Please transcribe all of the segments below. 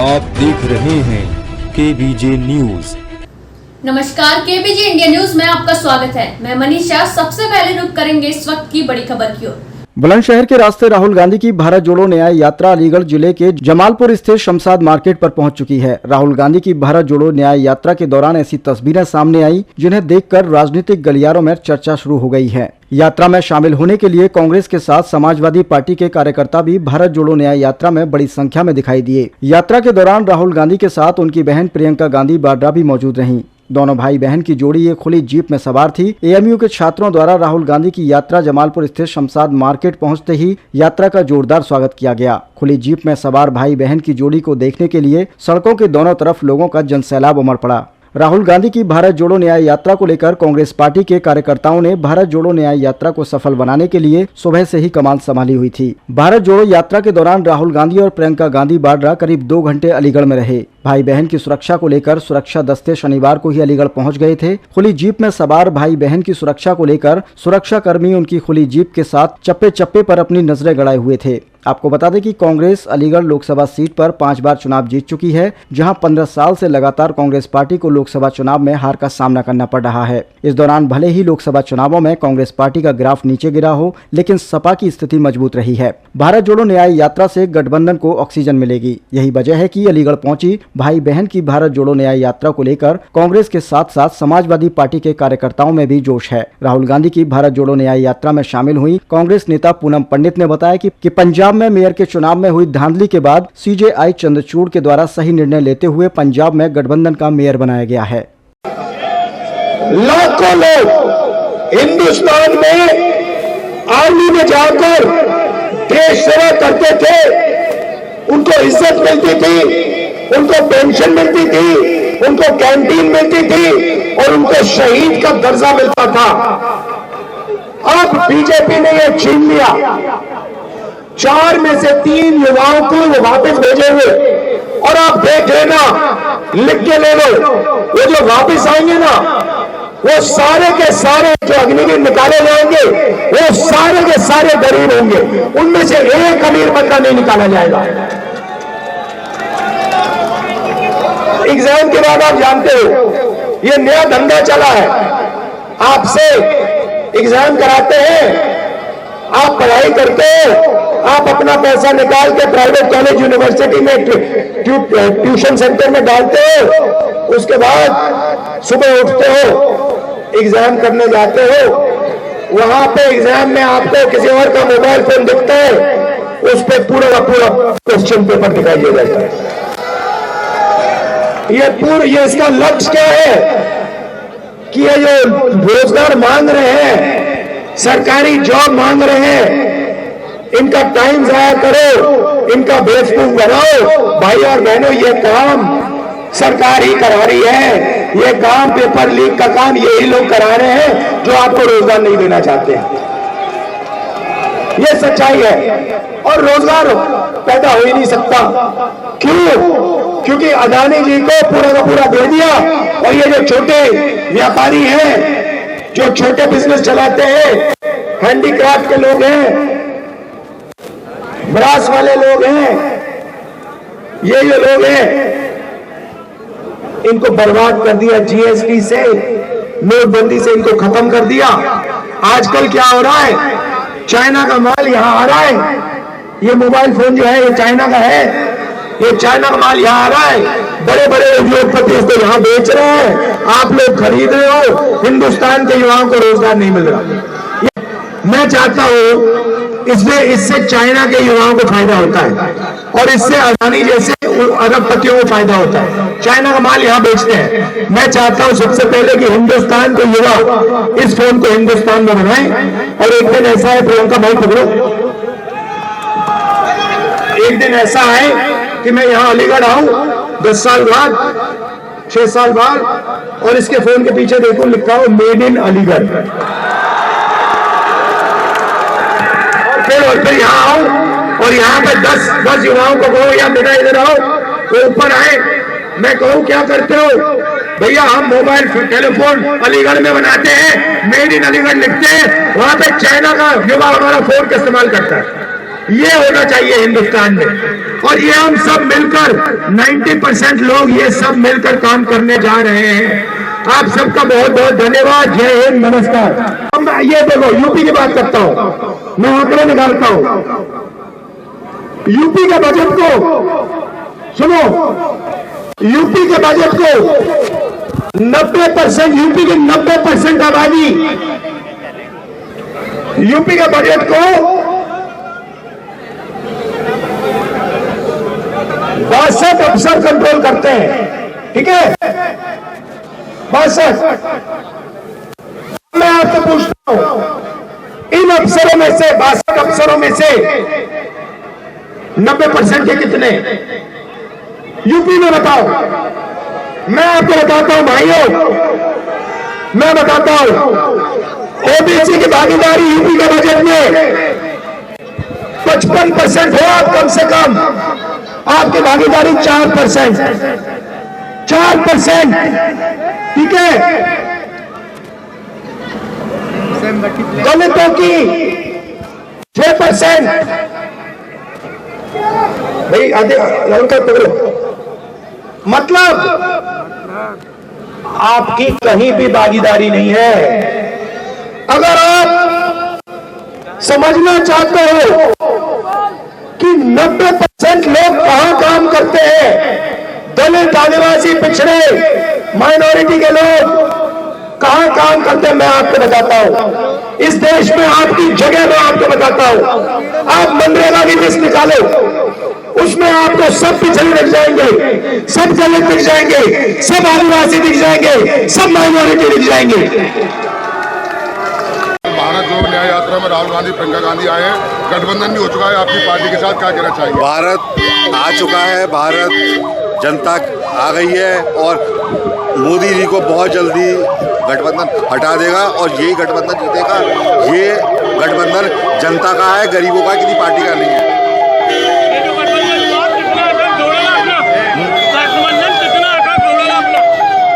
आप देख रहे हैं केबीजे न्यूज। नमस्कार, केबीजे इंडिया न्यूज में आपका स्वागत है। मैं मनीषा। सबसे पहले रुक करेंगे इस वक्त की बड़ी खबर की ओर। बुलंदशहर के रास्ते राहुल गांधी की भारत जोड़ो न्याय यात्रा अलीगढ़ जिले के जमालपुर स्थित शमशाद मार्केट पर पहुंच चुकी है। राहुल गांधी की भारत जोड़ो न्याय यात्रा के दौरान ऐसी तस्वीरें सामने आई जिन्हें देखकर राजनीतिक गलियारों में चर्चा शुरू हो गई है। यात्रा में शामिल होने के लिए कांग्रेस के साथ समाजवादी पार्टी के कार्यकर्ता भी भारत जोड़ो न्याय यात्रा में बड़ी संख्या में दिखाई दिए। यात्रा के दौरान राहुल गांधी के साथ उनकी बहन प्रियंका गांधी वाड्रा भी मौजूद रहीं। दोनों भाई बहन की जोड़ी एक खुली जीप में सवार थी। एएमयू के छात्रों द्वारा राहुल गांधी की यात्रा जमालपुर स्थित शमशाद मार्केट पहुंचते ही यात्रा का जोरदार स्वागत किया गया। खुली जीप में सवार भाई बहन की जोड़ी को देखने के लिए सड़कों के दोनों तरफ लोगों का जनसैलाब उमड़ पड़ा। राहुल गांधी की भारत जोड़ो न्याय यात्रा को लेकर कांग्रेस पार्टी के कार्यकर्ताओं ने भारत जोड़ो न्याय यात्रा को सफल बनाने के लिए सुबह से ही कमान संभाली हुई थी। भारत जोड़ो यात्रा के दौरान राहुल गांधी और प्रियंका गांधी वाड्रा करीब 2 घंटे अलीगढ़ में रहे। भाई बहन की सुरक्षा को लेकर सुरक्षा दस्ते शनिवार को ही अलीगढ़ पहुंच गए थे। खुली जीप में सवार भाई बहन की सुरक्षा को लेकर सुरक्षा कर्मी उनकी खुली जीप के साथ चप्पे चप्पे पर अपनी नजरें गड़ाए हुए थे। आपको बता दें कि कांग्रेस अलीगढ़ लोकसभा सीट पर 5 बार चुनाव जीत चुकी है, जहां 15 साल से लगातार कांग्रेस पार्टी को लोकसभा चुनाव में हार का सामना करना पड़ रहा है। इस दौरान भले ही लोकसभा चुनावों में कांग्रेस पार्टी का ग्राफ नीचे गिरा हो, लेकिन सपा की स्थिति मजबूत रही है। भारत जोड़ो न्याय यात्रा से गठबंधन को ऑक्सीजन मिलेगी। यही वजह है कि अलीगढ़ पहुंची भाई बहन की भारत जोड़ो न्याय यात्रा को लेकर कांग्रेस के साथ साथ समाजवादी पार्टी के कार्यकर्ताओं में भी जोश है। राहुल गांधी की भारत जोड़ो न्याय यात्रा में शामिल हुई कांग्रेस नेता पूनम पंडित ने बताया कि पंजाब में मेयर के चुनाव में हुई धांधली के बाद सीजेआई चंद्रचूड़ के द्वारा सही निर्णय लेते हुए पंजाब में गठबंधन का मेयर बनाया गया है। लाखों लोग हिंदुस्तान में आर्मी में जाकर देश सेवा करते थे, उनको इज्जत मिलती थी, उनको पेंशन मिलती थी, उनको कैंटीन मिलती थी और उनको शहीद का दर्जा मिलता था। अब बीजेपी ने यह छीन लिया। 4 में से 3 युवाओं को वो वापस भेजे हुए, और आप देख लेना, लिख के ले लो, वो जो वापस आएंगे ना, वो सारे के सारे जो अग्निवीर निकाले जाएंगे, वो सारे के सारे गरीब होंगे। उनमें से एक अमीर बंदा नहीं निकाला जाएगा। एग्जाम के बाद आप जानते हो ये नया धंधा चला है। आपसे एग्जाम कराते हैं, आप पढ़ाई करते हो, आप अपना पैसा निकाल के प्राइवेट कॉलेज यूनिवर्सिटी में ट्यूशन सेंटर में डालते हो, उसके बाद सुबह उठते हो, एग्जाम करने जाते हो, वहां पे एग्जाम में आपको किसी और का मोबाइल फोन दिखता है, उस पर पूरा का पूरा क्वेश्चन पेपर दिखाई दे जाता है। ये इसका लक्ष्य क्या है कि ये जो रोजगार मांग रहे हैं, सरकारी जॉब मांग रहे हैं, इनका टाइम जाया करो, इनका बेवकूफ बनाओ। भाई और बहनों, ये काम सरकार ही करा रही है। ये काम पेपर लीक का काम यही लोग करा रहे हैं जो आपको रोजगार नहीं देना चाहते हैं। ये सच्चाई है। और रोजगार पैदा हो ही नहीं सकता। क्यों? क्योंकि अदानी जी को पूरा का पूरा दे दिया, और ये जो छोटे व्यापारी हैं, जो छोटे बिजनेस चलाते हैं, हैंडीक्राफ्ट के लोग हैं, ब्रास वाले लोग हैं, ये जो लोग हैं, इनको बर्बाद कर दिया। जीएसटी से, नोटबंदी से इनको खत्म कर दिया। आजकल क्या हो रहा है, चाइना का माल यहां आ रहा है। ये मोबाइल फोन जो है ये चाइना का है, ये चाइना का माल यहां आ रहा है। बड़े बड़े उद्योगपति इसको यहां बेच रहे हैं, आप लोग खरीद रहे हो। हिंदुस्तान के युवाओं को रोजगार नहीं मिल रहा। मैं चाहता हूं इससे चाइना के युवाओं को फायदा होता है, और इससे अदानी जैसे अरबपतियों को फायदा होता है। चाइना का माल यहां बेचते हैं। मैं चाहता हूं सबसे पहले कि हिंदुस्तान के युवा इस फोन को हिंदुस्तान में बनाएं। और एक दिन ऐसा है, प्रियंका भाई पकड़ो, एक दिन ऐसा है कि मैं यहां अलीगढ़ आऊं 10 साल बाद, 6 साल बाद, और इसके फोन के पीछे देखो लिखा हो मेड इन अलीगढ़। और फिर यहाँ आओ और यहाँ पे 10 युवाओं को कहो या बेटा इधर आओ, वो ऊपर आए, मैं कहूँ क्या करते हो भैया, हम मोबाइल टेलीफोन अलीगढ़ में बनाते हैं, मेड इन अलीगढ़ लिखते हैं, वहां पे चाइना का युवा हमारा फोन का इस्तेमाल करता है। ये होना चाहिए हिंदुस्तान में। और ये हम सब मिलकर 90% लोग ये सब मिलकर काम करने जा रहे हैं। आप सबका बहुत बहुत धन्यवाद। जय हिंद, नमस्कार। अब मैं ये देखो यूपी की बात करता हूं, मैं आंकड़े निकालता हूं। यूपी के बजट को सुनो, यूपी के बजट को 90%, यूपी की 90% आबादी यूपी के बजट को 62 अफसर कंट्रोल करते हैं। ठीक है, 62। मैं आपसे पूछता हूं, इन अफसरों में से 62 अफसरों में से 90% के कितने यूपी में? बताओ। मैं आपको बताता हूं भाइयों, मैं बताता हूं, ओबीसी की भागीदारी यूपी के बजट में 55% हो। आप कम से कम आपकी भागीदारी 4%। 4%, ठीक है। दलितों की 6%। भाई लड़का पकड़ो। मतलब आपकी कहीं भी भागीदारी नहीं है। अगर आप समझना चाहते हो कि 90% लोग कहां काम करते हैं, दलित, आदिवासी, पिछड़े, माइनॉरिटी के लोग कहां काम करते हैं, मैं आपको बताता हूं। इस देश में आपकी जगह मैं आपको बताता हूं। आप मनरेगा की लिस्ट निकालो, उसमें आपको सब पिछड़े दिख जाएंगे, सब दलित दिख जाएंगे, सब आदिवासी दिख जाएंगे, सब माइनॉरिटी दिख जाएंगे। भारत जोड़ो न्याय यात्रा में राहुल गांधी, प्रियंका गांधी आए हैं, गठबंधन भी हो चुका है आपकी पार्टी के साथ, क्या कहना चाहेंगे? भारत आ चुका है, भारत जनता आ गई है और मोदी जी को बहुत जल्दी गठबंधन हटा देगा और यही गठबंधन जीतेगा। ये गठबंधन जनता का है, गरीबों का, किसी पार्टी का नहीं है।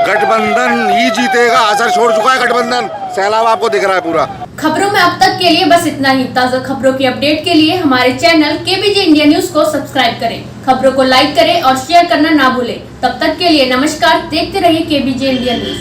गठबंधन ही जीतेगा, असर छोड़ चुका है गठबंधन, सैलाब आपको दिख रहा है पूरा। खबरों में अब तक के लिए बस इतना ही। ताज़ा खबरों की अपडेट के लिए हमारे चैनल केबीजे इंडिया न्यूज को सब्सक्राइब करें, खबरों को लाइक करें और शेयर करना ना भूलें। तब तक के लिए नमस्कार। देखते रहिए केबीजे इंडिया न्यूज।